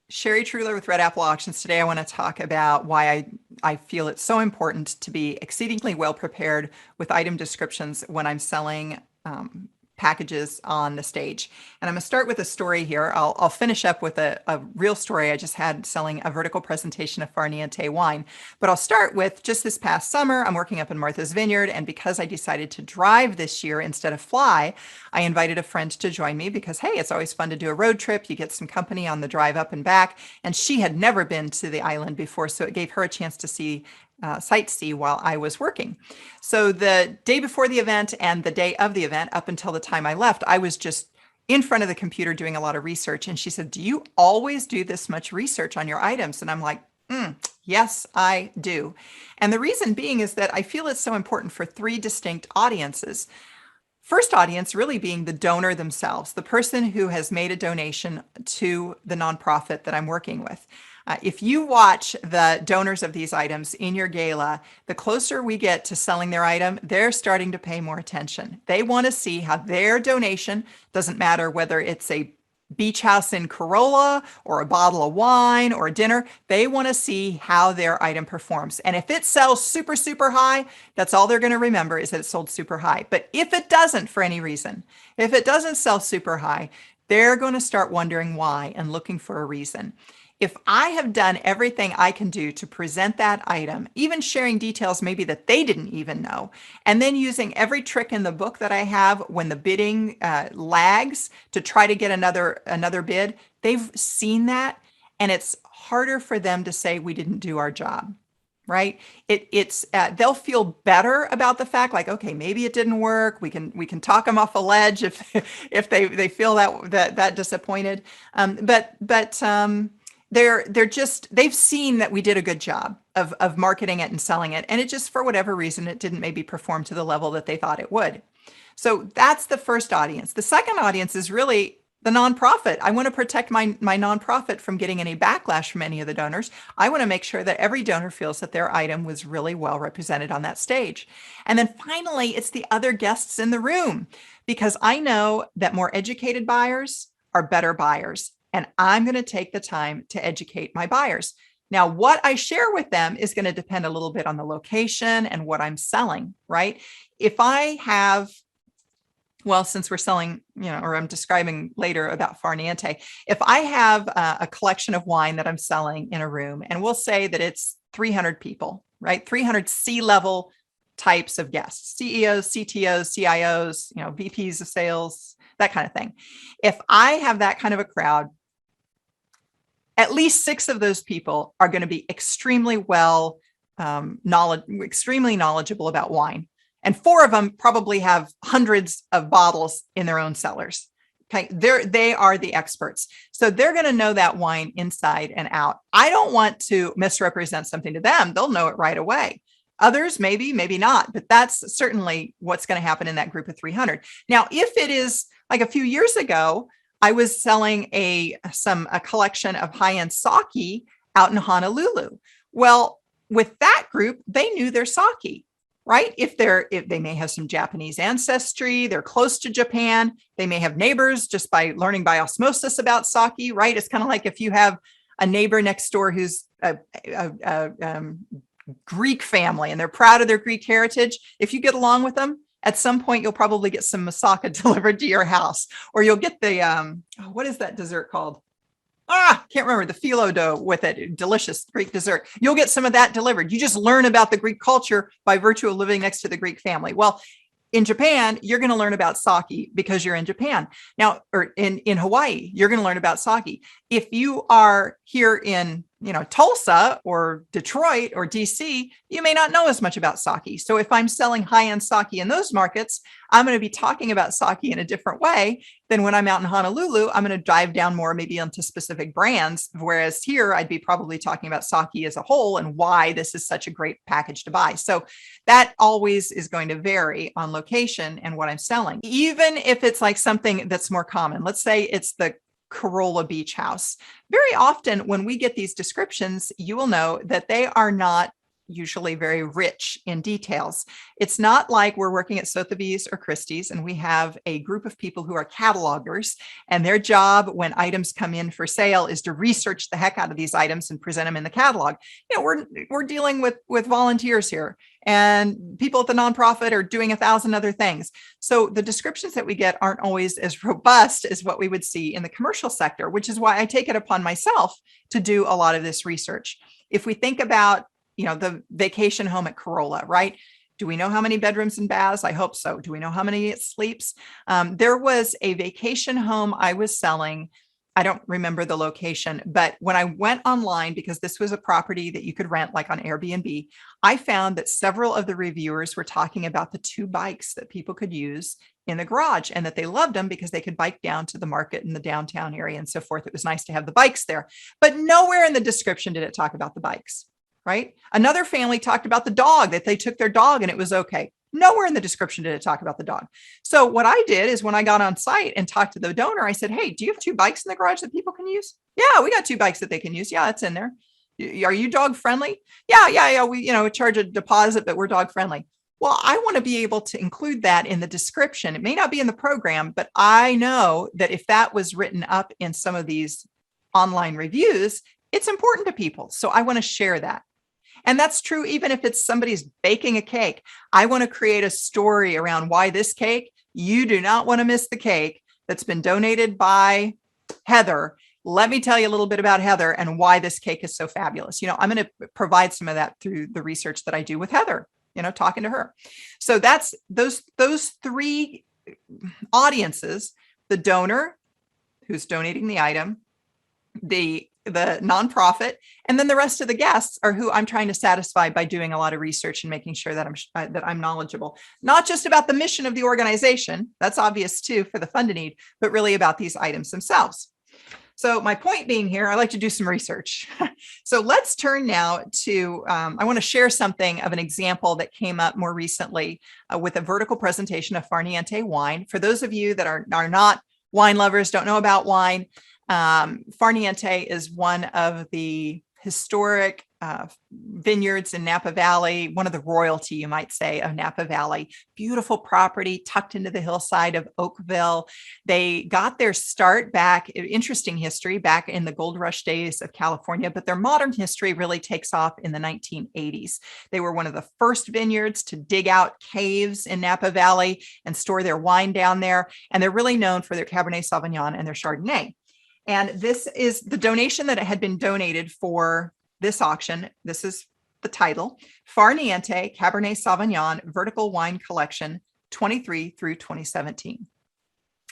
Sherry Truler with Red Apple Auctions. Today, I want to talk about why I feel it's so important to be exceedingly well prepared with item descriptions when I'm selling packages on the stage. And I'm going to start with a story here. I'll finish up with a real story I just had selling a vertical presentation of Niente wine. But I'll start with just this past summer, I'm working up in Martha's Vineyard. And because I decided to drive this year instead of fly, I invited a friend to join me because, hey, it's always fun to do a road trip. You get some company on the drive up and back. And she had never been to the island before, so it gave her a chance to sightsee while I was working. So the day before the event and the day of the event, up until the time I left, I was just in front of the computer doing a lot of research. And she said, "Do you always do this much research on your items?" And I'm like, yes, I do. And the reason being is that I feel it's so important for three distinct audiences. First audience really being the donor themselves, the person who has made a donation to the nonprofit that I'm working with. If you watch the donors of these items in your gala, the closer we get to selling their item, they're starting to pay more attention. They want to see how their donation, doesn't matter whether it's a beach house in Corolla or a bottle of wine or a dinner, they want to see how their item performs. And if it sells super, super high, that's all they're going to remember is that it sold super high. But if it doesn't for any reason, if it doesn't sell super high, they're going to start wondering why and looking for a reason. If I have done everything I can do to present that item, even sharing details maybe that they didn't even know, and then using every trick in the book that I have when the bidding lags to try to get another bid, they've seen that, and it's harder for them to say we didn't do our job. Right? They'll feel better about the fact, like, okay, maybe it didn't work. We can talk them off a ledge if if they feel that disappointed. But they've seen that we did a good job of marketing it and selling it, and it just, for whatever reason, it didn't maybe perform to the level that they thought it would. So that's the first audience. The second audience is really the nonprofit. I want to protect my nonprofit from getting any backlash from any of the donors. I want to make sure that every donor feels that their item was really well represented on that stage. And then finally, it's the other guests in the room, because I know that more educated buyers are better buyers. And I'm going to take the time to educate my buyers. Now, what I share with them is going to depend a little bit on the location and what I'm selling, right? If I have, well, since we're selling, or I'm describing later about Niente, if I have a collection of wine that I'm selling in a room, and we'll say that it's 300 people, right? 300 C-level types of guests, CEOs, CTOs, CIOs, VPs of sales, that kind of thing. If I have that kind of a crowd, at least 6 of those people are going to be extremely extremely knowledgeable about wine. And 4 of them probably have hundreds of bottles in their own cellars. Okay, they are the experts. So they're going to know that wine inside and out. I don't want to misrepresent something to them. They'll know it right away. Others, maybe not, but that's certainly what's going to happen in that group of 300. Now, if it is like a few years ago, I was selling a collection of high-end sake out in Honolulu. Well, with that group, they knew their sake, right? If they may have some Japanese ancestry, they're close to Japan, they may have neighbors just by learning by osmosis about sake, right? It's kind of like if you have a neighbor next door who's a Greek family and they're proud of their Greek heritage. If you get along with them, at some point, you'll probably get some moussaka delivered to your house, or you'll get the, what is that dessert called? Can't remember, the phyllo dough with it, delicious Greek dessert. You'll get some of that delivered. You just learn about the Greek culture by virtue of living next to the Greek family. Well, in Japan, you're going to learn about sake because you're in Japan. Now, or in Hawaii, you're going to learn about sake. If you are here in Tulsa or Detroit or DC, you may not know as much about sake. So if I'm selling high-end sake in those markets, I'm going to be talking about sake in a different way than when I'm out in Honolulu. I'm going to dive down more maybe into specific brands, whereas here I'd be probably talking about sake as a whole and why this is such a great package to buy. So that always is going to vary on location and what I'm selling. Even if it's like something that's more common, let's say it's the Corolla beach house. Very often when we get these descriptions, you will know that they are not usually very rich in details. It's not like we're working at Sotheby's or Christie's and we have a group of people who are catalogers, and their job when items come in for sale is to research the heck out of these items and present them in the catalog. We're dealing with volunteers here, and people at the nonprofit are doing 1,000 other things. So the descriptions that we get aren't always as robust as what we would see in the commercial sector, which is why I take it upon myself to do a lot of this research. If we think about, the vacation home at Corolla, right? Do we know how many bedrooms and baths? I hope so. Do we know how many it sleeps? There was a vacation home I was selling. I don't remember the location, but when I went online, because this was a property that you could rent like on Airbnb, I found that several of the reviewers were talking about the 2 bikes that people could use in the garage, and that they loved them because they could bike down to the market in the downtown area and so forth. It was nice to have the bikes there, but nowhere in the description did it talk about the bikes, right? Another family talked about the dog, that they took their dog and it was okay. Nowhere in the description did it talk about the dog. So what I did is when I got on site and talked to the donor, I said, hey, do you have 2 bikes in the garage that people can use? Yeah, we got 2 bikes that they can use. Yeah, it's in there. Are you dog friendly? Yeah. We, charge a deposit, but we're dog friendly. Well, I want to be able to include that in the description. It may not be in the program, but I know that if that was written up in some of these online reviews, it's important to people. So I want to share that. And that's true even if it's somebody's baking a cake. I want to create a story around why this cake, you do not want to miss the cake that's been donated by Heather. Let me tell you a little bit about Heather and why this cake is so fabulous. I'm going to provide some of that through the research that I do with Heather, talking to her. So that's those 3 audiences: the donor who's donating the item, the nonprofit, and then the rest of the guests are who I'm trying to satisfy by doing a lot of research and making sure that I'm knowledgeable, not just about the mission of the organization. That's obvious too for the fund to need, but really about these items themselves. So my point being here, I like to do some research. So let's turn now to, I want to share something of an example that came up more recently with a vertical presentation of Far Niente wine. For those of you that are not wine lovers, don't know about wine, Far Niente is one of the historic vineyards in Napa Valley, one of the royalty, you might say, of Napa Valley. Beautiful property tucked into the hillside of Oakville. They got their start back, interesting history, back in the gold rush days of California, but their modern history really takes off in the 1980s. They were one of the first vineyards to dig out caves in Napa Valley and store their wine down there. And they're really known for their Cabernet Sauvignon and their Chardonnay. And this is the donation that had been donated for this auction. This is the title: Far Niente Cabernet Sauvignon Vertical Wine Collection 23 through 2017.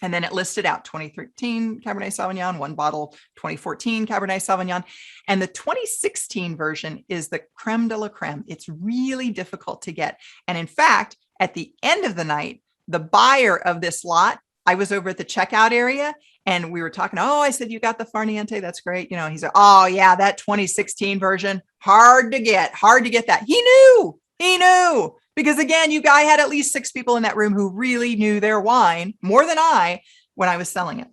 And then it listed out 2013 Cabernet Sauvignon, 1 bottle, 2014 Cabernet Sauvignon. And the 2016 version is the creme de la creme. It's really difficult to get. And in fact, at the end of the night, the buyer of this lot, I was over at the checkout area and we were talking. Oh, I said, you got the Far Niente? That's great. He said, oh yeah, that 2016 version, hard to get that. He knew, because again, I had at least 6 people in that room who really knew their wine more than I when I was selling it.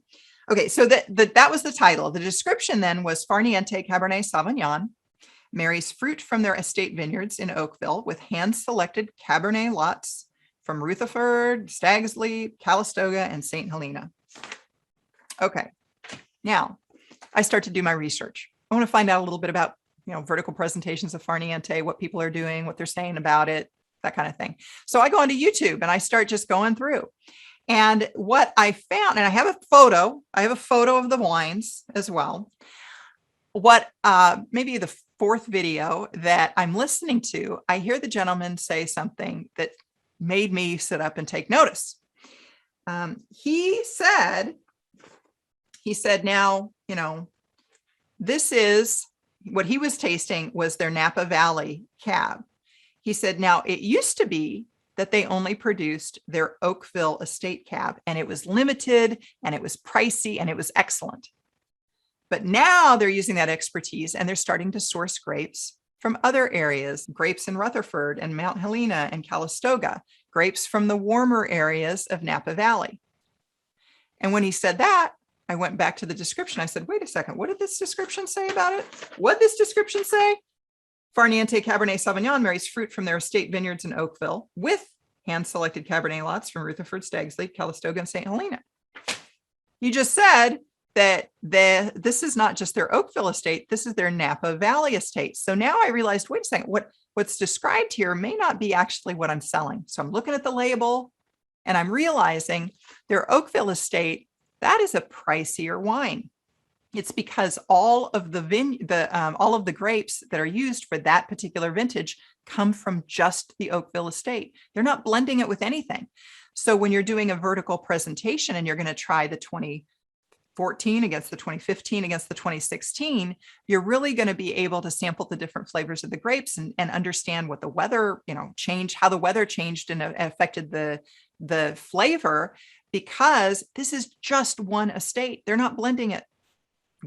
Okay. So that was the title. The description then was Far Niente Cabernet Sauvignon marries fruit from their estate vineyards in Oakville with hand-selected Cabernet lots from Rutherford, Stag's Leap, Calistoga, and St. Helena. Okay, now I start to do my research. I want to find out a little bit about, vertical presentations of Far Niente, what people are doing, what they're saying about it, that kind of thing. So I go onto YouTube and I start just going through. And what I found, and I have a photo of the wines as well. What maybe the 4th video that I'm listening to, I hear the gentleman say something that made me sit up and take notice. He said, now, this is what he was tasting was their Napa Valley cab. He said, now it used to be that they only produced their Oakville estate cab, and it was limited and it was pricey and it was excellent. But now they're using that expertise and they're starting to source grapes from other areas, grapes in Rutherford and Mount Helena and Calistoga, grapes from the warmer areas of Napa Valley. And when he said that, I went back to the description. I said, wait a second, what did this description say about it? What did this description say? Niente Cabernet Sauvignon marries fruit from their estate vineyards in Oakville with hand-selected Cabernet lots from Rutherford, Stagsley, Calistoga, and St. Helena. You just said that this is not just their Oakville estate, this is their Napa Valley estate. So now I realized, wait a second, what's described here may not be actually what I'm selling. So I'm looking at the label and I'm realizing their Oakville estate, that is a pricier wine. It's because all of the grapes that are used for that particular vintage come from just the Oakville estate. They're not blending it with anything. So when you're doing a vertical presentation and you're going to try the 2014 against the 2015 against the 2016, you're really going to be able to sample the different flavors of the grapes and understand what the weather, changed, how the weather changed and affected the flavor, because this is just one estate. They're not blending it.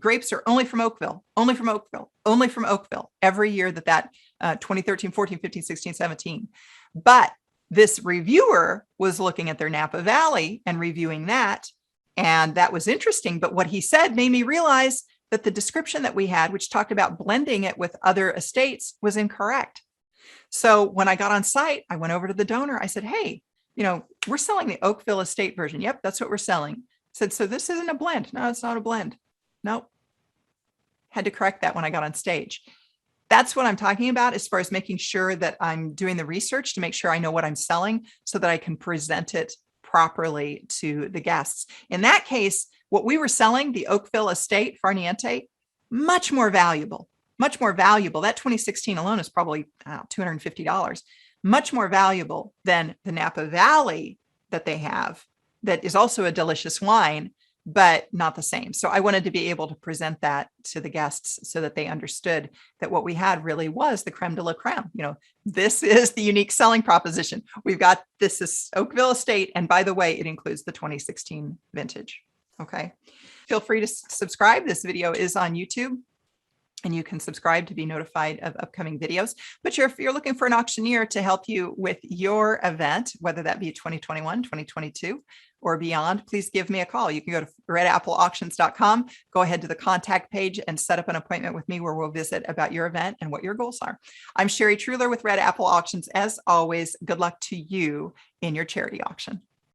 Grapes are only from Oakville, only from Oakville, only from Oakville every year that 2013, 14, 15, 16, 17. But this reviewer was looking at their Napa Valley and reviewing that. And that was interesting. But what he said made me realize that the description that we had, which talked about blending it with other estates, was incorrect. So when I got on site, I went over to the donor. I said, hey, we're selling the Oakville estate version. Yep, that's what we're selling. I said, so this isn't a blend. No, it's not a blend. Nope. Had to correct that when I got on stage. That's what I'm talking about as far as making sure that I'm doing the research to make sure I know what I'm selling so that I can present it properly to the guests. In that case, what we were selling, the Oakville estate, Far Niente, much more valuable, much more valuable. That 2016 alone is probably $250, much more valuable than the Napa Valley that they have. That is also a delicious wine, but not the same. So I wanted to be able to present that to the guests so that they understood that what we had really was the creme de la creme. This is the unique selling proposition. We've got this Oakville estate. And by the way, it includes the 2016 vintage. Okay. Feel free to subscribe. This video is on YouTube, and you can subscribe to be notified of upcoming videos. But if you're looking for an auctioneer to help you with your event, whether that be 2021, 2022, or beyond, please give me a call. You can go to redappleauctions.com, go ahead to the contact page and set up an appointment with me where we'll visit about your event and what your goals are. I'm Sherry Truler with Red Apple Auctions. As always, good luck to you in your charity auction.